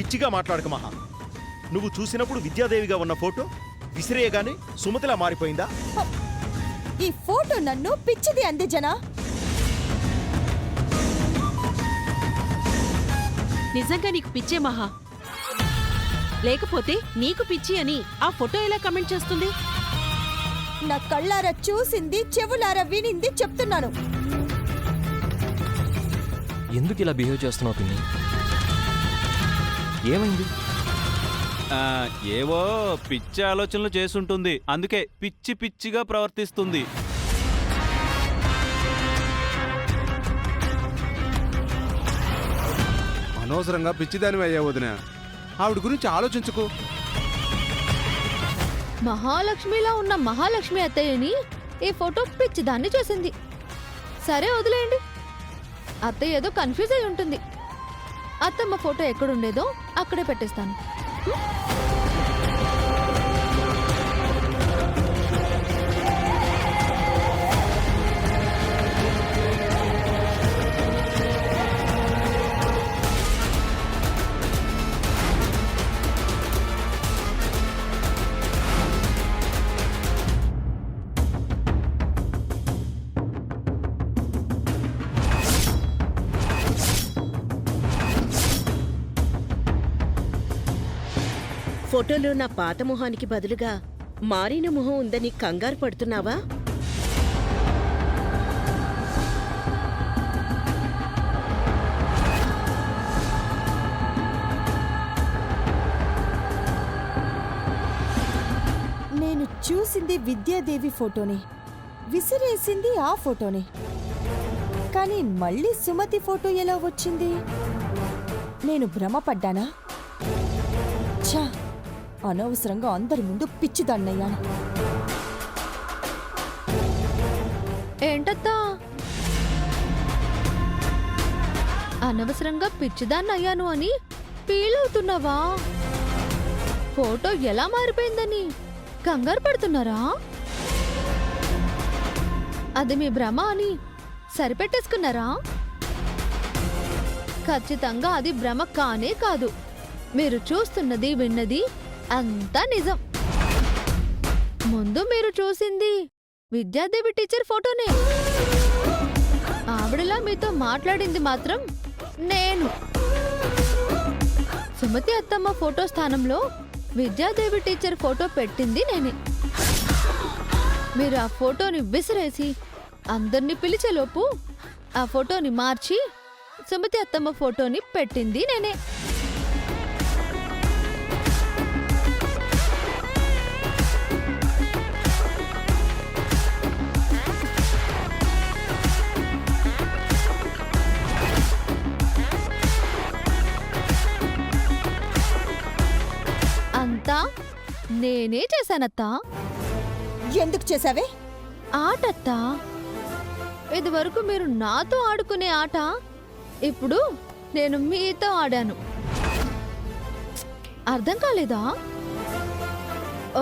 పిచ్చిగా మాట్లాడక మహా. నువ్వు చూసినప్పుడు విద్యాదేవిగా ఉన్న ఫోటో విసిరేయగానే సుమతిలా మారిపోయిందా? ఈ ఫోటో నన్ను పిచ్చిది అంది జనా. నిజంగా నీకు పిచ్చే మహా, లేకపోతే నీకు పిచ్చి అని ఆ ఫోటో ఎలా కమెంట్ చేస్తుంది? నా కళ్ళారా చూసింది, చెవులారా వినింది చెప్తున్నాను. ఎందుకు ఇలా బిహేవ్ చేస్తున్నావు పిన్ని? ఏమైంది? ఏవో పిచ్చి ఆలోచనలు చేసుంటుంది, అందుకే పిచ్చి పిచ్చిగా ప్రవర్తిస్తుంది. అనవసరంగా పిచ్చిదానివి అయ్యా వదిన. ఆవిడ గురించి ఆలోచించుకో. మహాలక్ష్మిలా ఉన్న మహాలక్ష్మి అత్తయ్యని ఈ ఫోటో పిచ్చిదాన్ని చేసింది. సరే వదిలేయండి. అత్తయ్య ఏదో కన్ఫ్యూజ్ అయి ఉంటుంది. అత్తమ్మ ఫోటో ఎక్కడుండేదో అక్కడే పెట్టేస్తాను. ఫోటోలో నా పాత మొహానికి బదులుగా మారిన మొహం ఉందని కంగారు పడుతున్నావా? నేను చూసింది విద్యాదేవి ఫోటోని, విసిరేసింది ఆ ఫోటోని. కానీ మళ్ళీ సుమతి ఫోటో ఎలా వచ్చింది? నేను భ్రమపడ్డానా? ఛా, అనవసరంగా అందరి ముందు పిచ్చిదాన్నయ్యాను. ఏంటత్తా అనవసరంగా పిచ్చిదాన్నయ్యాను అని ఫీల్ అవుతున్నావా? ఫోటో ఎలా మారిపోయిందని కంగారు పడుతున్నారా? అది మీ భ్రమ అని సరిపెట్టేసుకున్నారా? ఖచ్చితంగా అది భ్రమ కానే కాదు. మీరు చూస్తున్నది విన్నది అంతా నిజం. ముందు మీరు చూసింది విద్యాదేవి టీచర్ ఫోటోనే. ఆవిడలా మీతో మాట్లాడింది మాత్రం నేను. సుమతి అత్తమ్మ ఫోటో స్థానంలో విద్యాదేవి టీచర్ ఫోటో పెట్టింది నేనే. మీరు ఆ ఫోటోని విసిరేసి అందర్నీ పిలిచేలోపు ఆ ఫోటోని మార్చి సుమతి అత్తమ్మ ఫోటోని పెట్టింది నేనే. అంతా నేనే చేశానత్తా. ఎందుకు చేశావే? ఆటత్తా. ఇదివరకు మీరు నాతో ఆడుకునే ఆట ఇప్పుడు నేను మీతో ఆడాను. అర్థం కాలేదా?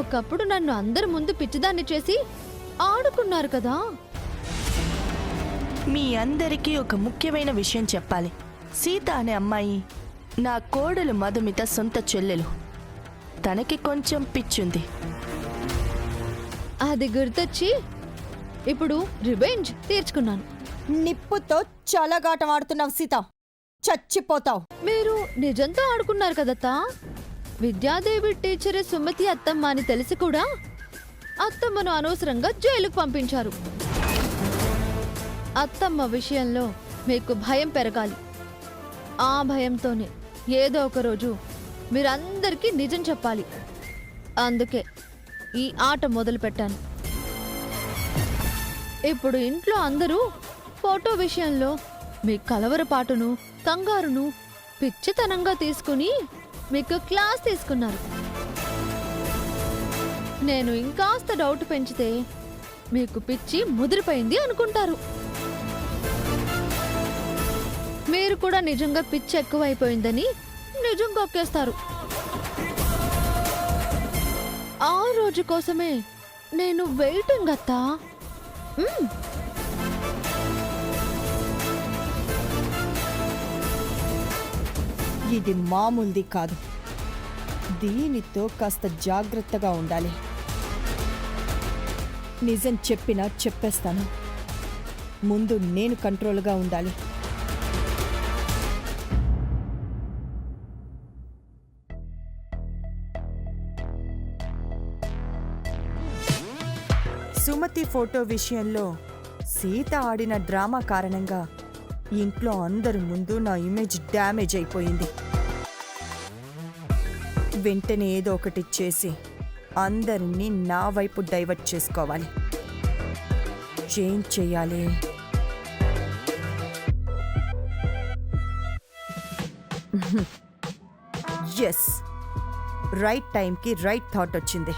ఒకప్పుడు నన్ను అందరి ముందు పిచ్చిదాన్ని చేసి ఆడుకున్నారు కదా. మీ అందరికీ ఒక ముఖ్యమైన విషయం చెప్పాలి. సీత అనే అమ్మాయి నా కోడలు మధుమిత సొంత చెల్లెలు. తనకి కొంచెం పిచ్చుంది. అది గుర్తొచ్చి ఇప్పుడు రివెంజ్ తీర్చుకున్నాను. నిప్పుతో చలగాటం ఆడుతున్నావు సీత, చచ్చిపోతావు. మీరు నిజంతో ఆడుకున్నారు కదత్తా. విద్యాదేవి టీచరే సుమతి అత్తమ్మ అని తెలిసి కూడా అత్తమ్మను అనవసరంగా జైలుకు పంపించారు. అత్తమ్మ విషయంలో మీకు భయం పెరగాలి. ఆ భయంతోనే ఏదో ఒక రోజు మీరందరికీ నిజం చెప్పాలి. అందుకే ఈ ఆట మొదలు పెట్టాను. ఇప్పుడు ఇంట్లో అందరూ ఫోటో విషయంలో మీ కలవరపాటును కంగారును పిచ్చితనంగా తీసుకుని మీకు క్లాస్ తీసుకున్నారు. నేను ఇంకాస్త డౌట్ పెంచితే మీకు పిచ్చి ముదిరిపోయింది అనుకుంటారు. మీరు కూడా నిజంగా పిచ్చి ఎక్కువైపోయిందని నిజం కొక్కేస్తారు. ఆ రోజు కోసమే నేను వెయిటింగ్ అత్తా. ఇది మామూలుది కాదు. దీనితో కాస్త జాగ్రత్తగా ఉండాలి. నిజం చెప్పినా చెప్పేస్తాను. ముందు నేను కంట్రోల్గా ఉండాలి. సుమతి ఫోటో విషయంలో సీత ఆడిన డ్రామా కారణంగా ఇంట్లో అందరి ముందు నా ఇమేజ్ డ్యామేజ్ అయిపోయింది. వెంటనే ఏదో ఒకటి చేసి అందరినీ నా వైపు డైవర్ట్ చేసుకోవాలి. ఏం చెయ్యాలి? ఎస్, రైట్ టైంకి రైట్ థాట్ వచ్చింది.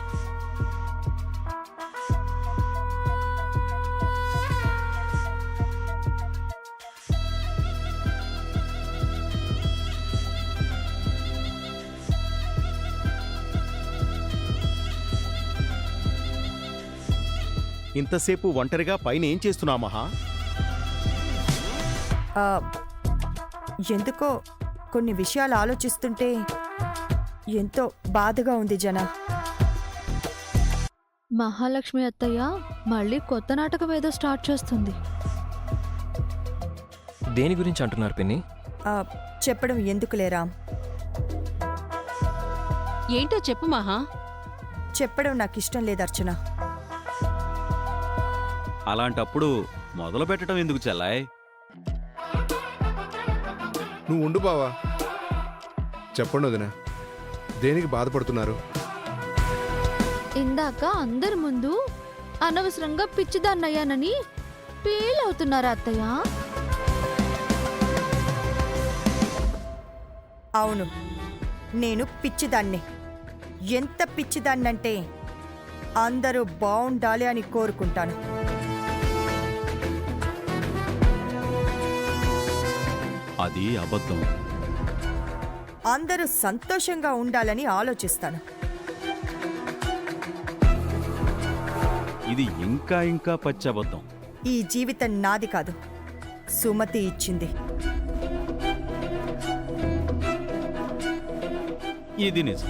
ఇంతసేపు ఒంటరిగా పైన ఏం చేస్తున్నా మహా? ఆ, ఎందుకో కొన్ని విషయాలు ఆలోచిస్తుంటే ఎంతో బాధగా ఉంది జన. మహాలక్ష్మి అత్తయ్య మళ్ళీ కొత్త నాటకం ఏదో స్టార్ట్ చేస్తుంది. దేని గురించి అంటున్నారు పిన్ని? ఆ, చెప్పడం ఎందుకులేరా? ఏంటో చెప్పు మహా. చెప్పడం నాకు ఇష్టం లేదు అర్చన. అలాంటప్పుడు మొదలు పెట్టడం ఎందుకు చెల్లాయ్? నువ్వు ఉండు బావా. చెప్పండి వదినా, దేనికి బాధపడుతున్నారు? ఇందాక అందరి ముందు అనవసరంగా పిచ్చిదాన్నయ్యానని ఫీల్ అవుతున్నారా అత్తయ్య? అవును, నేను పిచ్చిదాన్నే. ఎంత పిచ్చిదాన్నంటే అందరూ బాగుండాలి అని కోరుకుంటాను. అది అబద్ధం. అందరూ సంతోషంగా ఉండాలని ఆలోచిస్తాను. ఇది ఇంకా ఇంకా పచ్చి అబద్ధం. ఈ జీవితం నాది కాదు, సుమతి ఇచ్చింది. ఇది నిజం.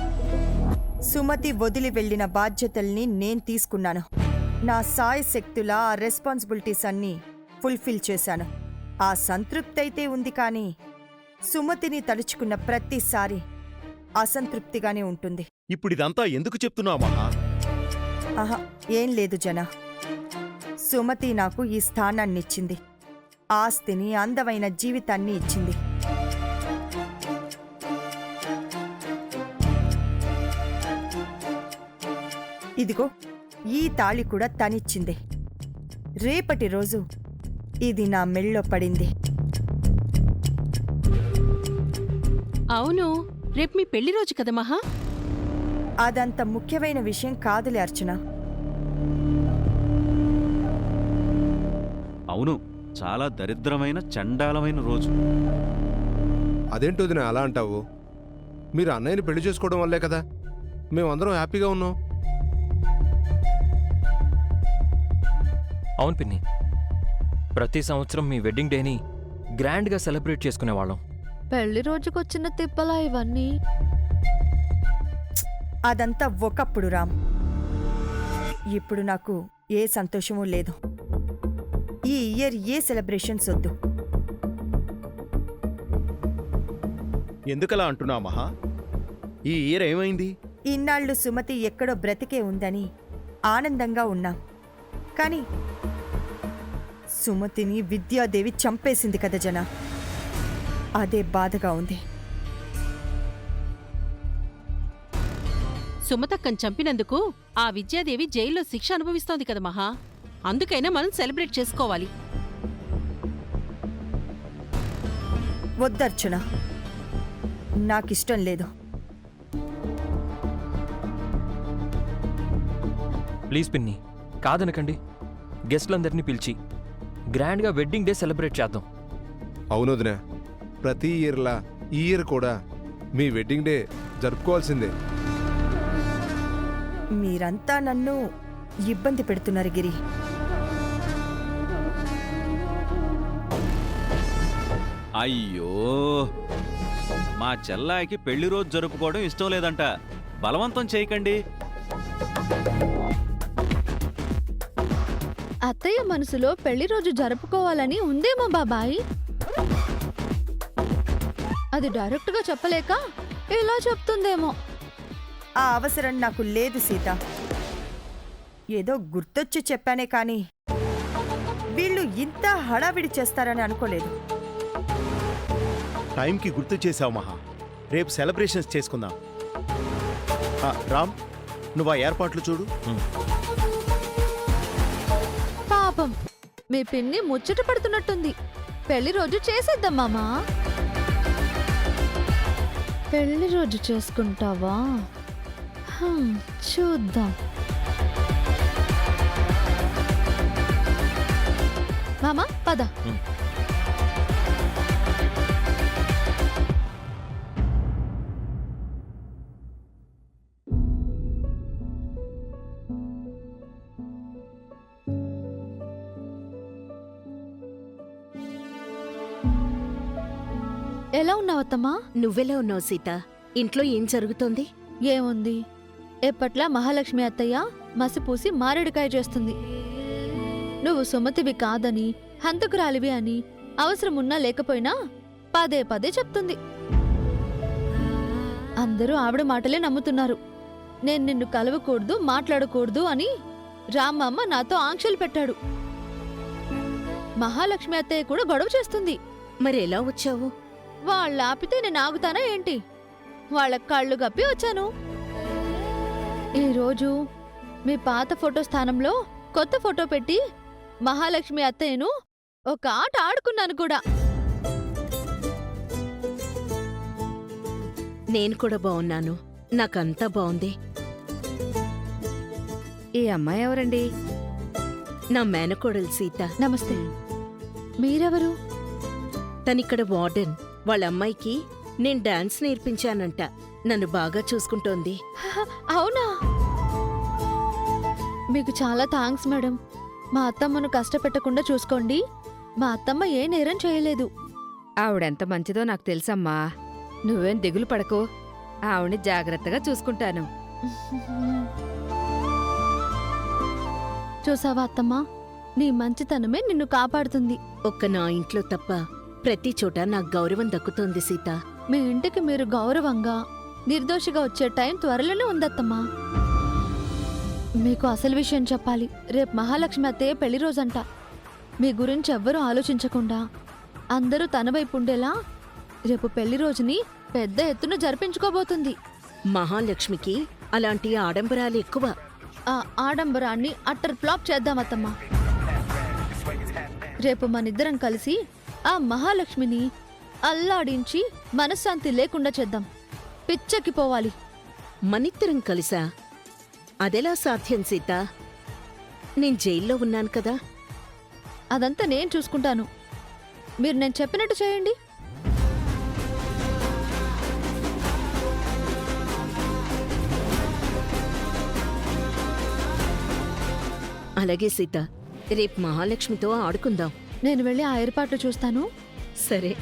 సుమతి వదిలి వెళ్ళిన బాధ్యతల్ని నేను తీసుకున్నాను. నా సాయశక్తుల ఆ రెస్పాన్సిబిలిటీస్ అన్నీ ఫుల్ఫిల్ చేశాను. ఆ సంతృప్తి అయితే ఉంది, కానీ సుమతిని తలుచుకున్న ప్రతిసారి అసంతృప్తిగానే ఉంటుంది. ఇప్పుడిదంతా ఎందుకు చెప్తున్నా మహా? ఆహా, ఏం లేదు జన. సుమతి నాకు ఈ స్థానాన్నిచ్చింది, ఆస్తిని, అందమైన జీవితాన్ని ఇచ్చింది. ఇదిగో ఈ తాళి కూడా తనిచ్చింది. రేపటి రోజు ఇది నా మెళ్ళో పడింది. అవును, రేపు మీ పెళ్లి రోజు కదా మహా. అదంత ముఖ్యమైన విషయం కాదులే అర్చన. అవును, చాలా దరిద్రమైన చండాలమైన రోజు. అదేంటి వదినా అలా అంటావు? మీరు అన్నయ్యని పెళ్లి చేసుకోవడం వల్లే కదా మేమందరం హ్యాపీగా ఉన్నాం. అవును పిన్ని, ప్రతి సంవత్సరం మీ వెడ్డింగ్ డేని గ్రాండ్గా సెలబ్రేట్ చేసుకునేవాళ్ళం. పెళ్లి రోజుకొచ్చిన తిప్పలా ఇవన్నీ? అదంతా ఒకప్పుడు రామ్. ఇప్పుడు నాకు ఏ సంతోషమూ లేదు. ఈ ఇయర్ ఏ సెలబ్రేషన్స్ వద్దు. ఎందుకలా అంటున్నా మహా? ఈ ఇయర్ ఏమైంది? ఇన్నాళ్ళు సుమతి ఎక్కడో బ్రతికే ఉందని ఆనందంగా ఉన్నాం. కానీ సుమతిని విద్యాదేవి చంపేసింది కదా జన. అదే బాధగా ఉంది. సుమతక్కని చంపినందుకు ఆ విద్యాదేవి జైల్లో శిక్ష అనుభవిస్తోంది కదా మహా. అందుకైనా మనం సెలబ్రేట్ చేసుకోవాలి. వద్దర్చన, నాకిష్టం లేదు. ప్లీజ్ పిన్ని, కాదనకండి. గెస్ట్లందరినీ పిలిచి గ్రాండ్గా వెడ్డింగ్ డే సెలబ్రేట్ చేద్దాం. అవును వదినా, ప్రతి ఇయర్లా ఈ ఇయర్ కూడా మీ వెడ్డింగ్ డే జరుపుకోవాల్సిందే. మీరంతా నన్ను ఇబ్బంది పెడుతున్నారు గిరి. అయ్యో, మా చెల్లాయికి పెళ్లి రోజు జరుపుకోవడం ఇష్టం లేదంట. బలవంతం చేయకండి. అత్తయ్య మనసులో పెళ్లి రోజు జరుపుకోవాలని ఉందేమో బాబాయ్. అది డైరెక్ట్గా చెప్పలేక ఇలా చెప్తుందేమో. ఆ అవసరం నాకు లేదు సీత. ఏదో గుర్తొచ్చి చెప్పానే కానీ వీళ్ళు ఇంత హడావిడి చేస్తారని అనుకోలేదు. టైంకి గుర్తు చేసావు మహా. రేపు సెలబ్రేషన్స్ చేసుకుందాం. రామ్, నువ్వు ఆ ఏర్పాట్లు చూడు. పాపం మీ పిన్ని ముచ్చట పడుతున్నట్టుంది. పెళ్లి రోజు చేసేద్దాం మామా. పెళ్లి రోజు చేసుకుంటావా? చూద్దాం. మామా పద. ఎలా ఉన్నావు అత్తమ్మా? నువ్వెలా ఉన్నావు సీత? ఇంట్లో ఏం జరుగుతోంది? ఏముంది, ఎప్పట్లా మహాలక్ష్మి అత్తయ్య మసిపూసి మారేడుకాయ చేస్తుంది. నువ్వు సుమతివి కాదని, హంతకురాలివి అని అవసరమున్నా లేకపోయినా పదే పదే చెప్తుంది. అందరూ ఆవిడ మాటలే నమ్ముతున్నారు. నేను నిన్ను కలవకూడదు, మాట్లాడకూడదు అని రామమ్మ నాతో ఆంక్షలు పెట్టాడు. మహాలక్ష్మి అత్తయ్య కూడా గొడవ చేస్తుంది. మరెలా వచ్చావు? వాళ్ళు ఆపితే నేను ఆగుతానా ఏంటి? వాళ్ళ కళ్ళు గప్పి వచ్చాను. ఈరోజు మీ పాత ఫోటో స్థానంలో కొత్త ఫోటో పెట్టి మహాలక్ష్మి అత్తయ్యను ఒక ఆట ఆడుకున్నాను కూడా. నేను కూడా బాగున్నాను. నాకంతా బాగుంది. ఈ అమ్మాయి ఎవరండి? నా మేనకోడలు సీత. నమస్తే. మీరెవరు? తనిక్కడ వార్డెన్. వాళ్ళ అమ్మాయికి నేను డాన్స్ నేర్పించానంట. నన్ను బాగా చూసుకుంటోంది. అవునా? మీకు చాలా థాంక్స్ మేడం. మా అత్తమ్మను కష్టపెట్టకుండా చూసుకోండి. మా అత్తమ్మ ఏ నేరం చేయలేదు. ఆవిడెంత మంచిదో నాకు తెలుసమ్మా. నువ్వేం దిగులు పడకు. ఆవిడ్ని జాగ్రత్తగా చూసుకుంటాను. చూసావా అత్తమ్మ, నీ మంచితనమే నిన్ను కాపాడుతుంది. ఒక్క నా ఇంట్లో తప్ప ప్రతి చోట నాకు గౌరవం దక్కుతోంది సీత. మీ ఇంటికి మీరు గౌరవంగా, నిర్దోషిగా వచ్చే టైం త్వరలోనే ఉందత్తమ్మా. మీకు అసలు విషయం చెప్పాలి. రేపు మహాలక్ష్మి అత్తయ్య పెళ్లి రోజంట. మీ గురించి ఎవ్వరూ ఆలోచించకుండా అందరూ తన వైపు ఉండేలా రేపు పెళ్లి రోజుని పెద్ద ఎత్తున జరిపించుకోబోతుంది. మహాలక్ష్మికి అలాంటి ఆడంబరాలు ఎక్కువ. ఆ ఆడంబరాన్ని అట్టర్ ఫ్లాప్ చేద్దామత్తమ్మా. రేపు మనిద్దరం కలిసి ఆ మహాలక్ష్మిని అల్లాడించి మనశ్శాంతి లేకుండా చేద్దాం. పిచ్చెక్కి పోవాలి. మనిద్దరం కలిసా? అదెలా సాధ్యం సీత? నేను జైల్లో ఉన్నాను కదా. అదంతా నేను చూసుకుంటాను. మీరు నేను చెప్పినట్టు చేయండి. అలాగే సీత, రేపు మహాలక్ష్మితో ఆడుకుందాం. నేను వెళ్ళి ఆ ఏర్పాట్లు చూస్తాను. సరే.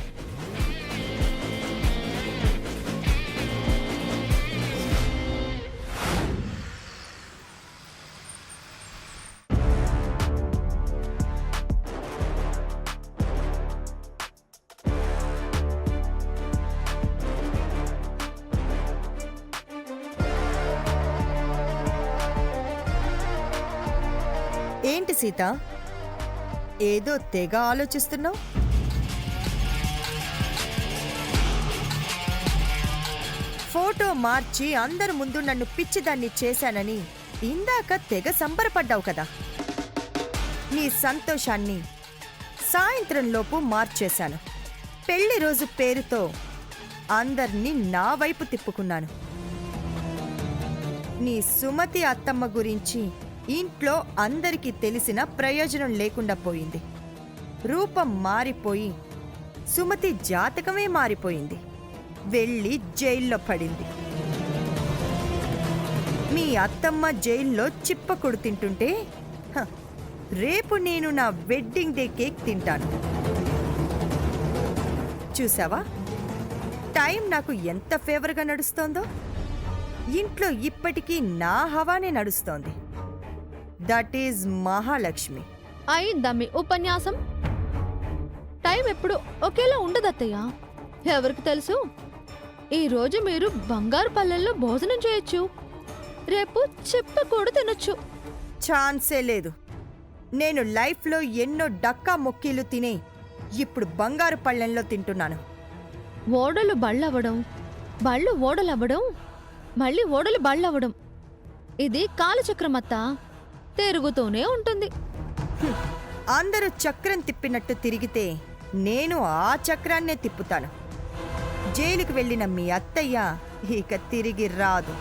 ఏంటి సీత, ఏదో తెగ ఆలోచిస్తున్నావు? ఫోటో మార్చి అందరి ముందు నన్ను పిచ్చిదాన్ని చేశానని ఇందాక తెగ సంబరపడ్డావు కదా. నీ సంతోషాన్ని సాయంత్రంలోపు మార్చేశాను. పెళ్లి రోజు పేరుతో అందర్నీ నా వైపు తిప్పుకున్నాను. నీ సుమతి అత్తమ్మ గురించి ఇంట్లో అందరికీ తెలిసిన ప్రయోజనం లేకుండా పోయింది. రూపం మారిపోయి సుమతి జాతకమే మారిపోయింది. వెళ్ళి జైల్లో పడింది. మీ అత్తమ్మ జైల్లో చిప్పకుడు తింటుంటే రేపు నేను నా వెడ్డింగ్ డే కేక్ తింటాను. చూసావా, టైం నాకు ఎంత ఫేవర్గా నడుస్తోందో ఇంట్లో ఇప్పటికీ నా హవానే నడుస్తోంది. That is Mahalakshmi. అయిందా మీ ఉపన్యాసం? టైం ఎప్పుడు ఒకేలా ఉండదత్తయ్య. ఎవరికి తెలుసు, ఈరోజు మీరు బంగారు పల్లెల్లో భోజనం చేయొచ్చు, రేపు చెప్ప కూడా తినొచ్చు. ఛాన్సే లేదు. నేను లైఫ్లో ఎన్నో డక్కా మొక్కీలు తినే ఇప్పుడు బంగారు పళ్ళెంలో తింటున్నాను. ఓడలు బళ్ళవ్వడం, బళ్ళు ఓడలవ్వడం, మళ్ళీ ఓడలు బళ్ళవ్వడం, ఇది కాలచక్రమత్త, తిరుగుతూనే ఉంటుంది. అందరూ చక్రం తిప్పినట్టు తిరిగితే నేను ఆ చక్రాన్నే తిప్పుతాను. జైలుకు వెళ్ళిన మీ అత్తయ్య ఇక తిరిగి రాదు.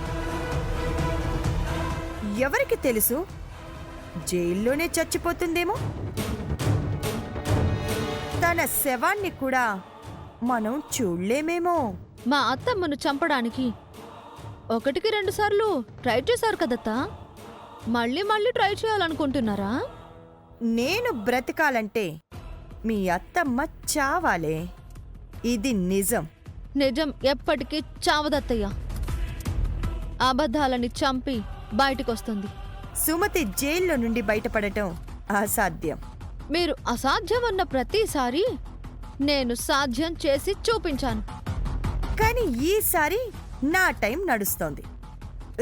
ఎవరికి తెలుసు, జైల్లోనే చచ్చిపోతుందేమో. తన శవాన్ని కూడా మనం చూడలేమేమో. మా అత్తమ్మను చంపడానికి 1-2 సార్లు ట్రై చేశారు కదత్తా, మళ్ళీ మళ్ళీ ట్రై చేయాలనుకుంటున్నారా? నేను బ్రతకాలంటే మీ అత్తమ్మ చావాలే. ఇది నిజం. నిజం ఎప్పటికీ చావదత్తయ్య. అబద్ధాలని చంపి బయటికొస్తుంది. సుమతి జైల్లో నుండి బయటపడటం అసాధ్యం. మీరు అసాధ్యం అన్న ప్రతిసారి నేను సాధ్యం చేసి చూపించాను. కానీ ఈసారి నా టైం నడుస్తోంది.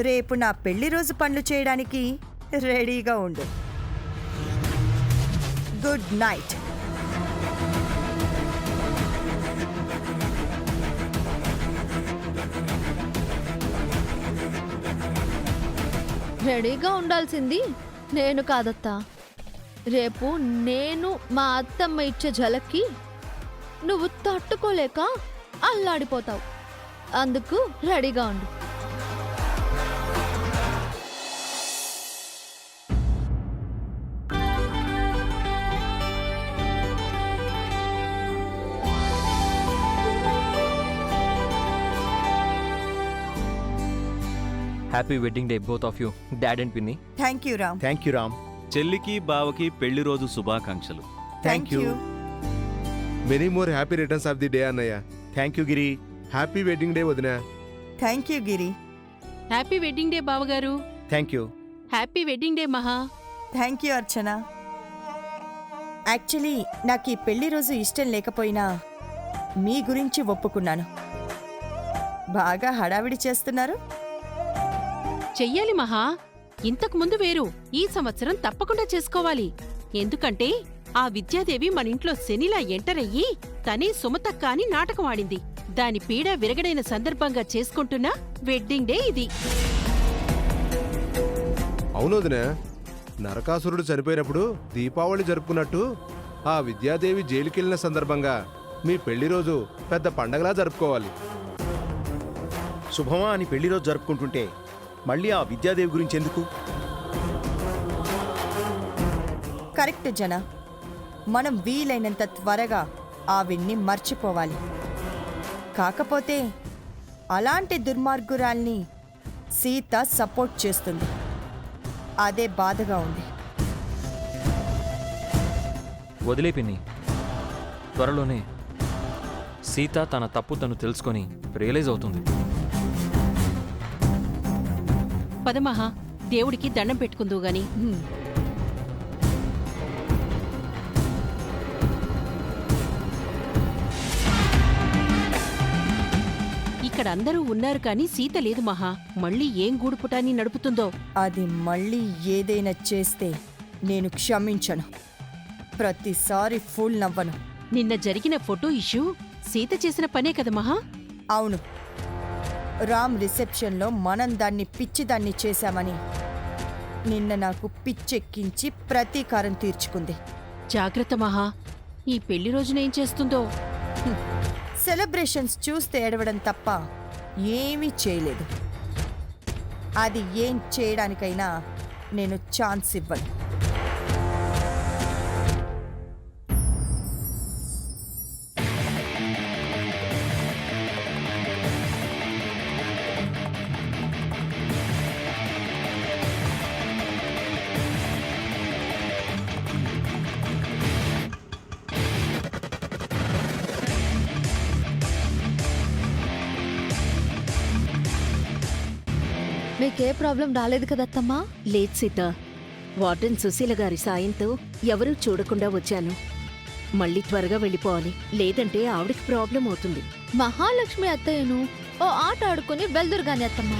రేపు నా పెళ్లి రోజు పనులు చేయడానికి రెడీగా ఉండు. Good night. రెడీగా ఉండాల్సింది నేను కాదత్తా. రేపు నేను మా అత్తమ్మ ఇచ్చే ఝలక్కి నువ్వు తట్టుకోలేక అల్లాడిపోతావు. అందుకు రెడీగా ఉండు. Happy wedding day both of you, dad and పిన్ని. Thank you Ram. Thank you Ram. చెల్లికి బావకి పెళ్లి రోజు శుభాకాంక్షలు. Thank you. Many more happy returns of the day అన్నయ్య. Thank you Giri. Happy wedding day వదినా. Thank you Giri. Happy wedding day బావగారు. Thank you. Happy wedding day Maha. Thank you Archana. Actually నాకు ఈ పెళ్లి రోజు ఇష్టం లేకపోయినా మీ గురించి ఒప్పుకున్నాను. బాగా హడావిడి చేస్తున్నారు. చెయ్యాలి మహా. ఇంతకు ముందు వేరు, ఈ సంవత్సరం తప్పకుండా చేసుకోవాలి. ఎందుకంటే ఆ విద్యాదేవి మన ఇంట్లో శనిలా ఎంటర్ అయ్యి తనే సుమతక్క అని నాటకం ఆడింది. దాని పీడ విరగడైన సందర్భంగా చేసుకుంటున్న వెడ్డింగ్ డే ఇది. అవును వదినా, నరకాసురుడు చనిపోయినప్పుడు దీపావళి జరుపుకున్నట్టు ఆ విద్యాదేవి జైలుకెళ్లిన సందర్భంగా మీ పెళ్లి రోజు పెద్ద పండగలా జరుపుకోవాలి. శుభమా అని పెళ్లి రోజు జరుపుకుంటుంటే మళ్ళీ ఆ విద్యాదేవి గురించి ఎందుకు? కరెక్ట్ జన. మనం వీలైనంత త్వరగా ఆవిడ్ని మర్చిపోవాలి. కాకపోతే అలాంటి దుర్మార్గురాల్ని సీత సపోర్ట్ చేస్తుంది. అదే బాధగా ఉంది. వదిలే పిన్ని, త్వరలోనే సీత తన తప్పు తను తెలుసుకొని రియలైజ్ అవుతుంది. పదమహా, దేవుడికి దండం పెట్టుకుందువు గాని. ఇక్కడ అందరూ ఉన్నారు కాని సీత లేదు మహా. మళ్ళీ ఏం గూడుపుటాన్ని నడుపుతుందో. అది మళ్ళీ ఏదైనా చేస్తే నేను క్షమించను. ప్రతిసారి ఫూల్ నవ్వను. నిన్న జరిగిన ఫోటో ఇష్యూ సీత చేసిన పనే కదా మహా. అవును, రామ్ రిసెప్షన్లో మనం దాన్ని పిచ్చిదాన్ని చేశామని నిన్న నాకు పిచ్చెక్కించి ప్రతీకారం తీర్చుకుంది. జాగ్రత్త మహా, ఈ పెళ్లి రోజున ఏం చేస్తుందో. సెలబ్రేషన్స్ చూస్తే ఏడవడం తప్ప ఏమీ చేయలేదు. అది ఏం చేయడానికైనా నేను ఛాన్స్ ఇవ్వను. మీకే ప్రాబ్లం రాలేదు కదా అత్తమ్మా? లేదు సీత, వార్డెన్ సుశీల గారి సాయంతో ఎవరూ చూడకుండా వచ్చాను. మళ్ళీ త్వరగా వెళ్ళిపోవాలి, లేదంటే ఆవిడకి ప్రాబ్లం అవుతుంది. మహాలక్ష్మి అత్తయ్యను ఓ ఆట ఆడుకుని వెళ్దురు గాని అత్తమ్మా.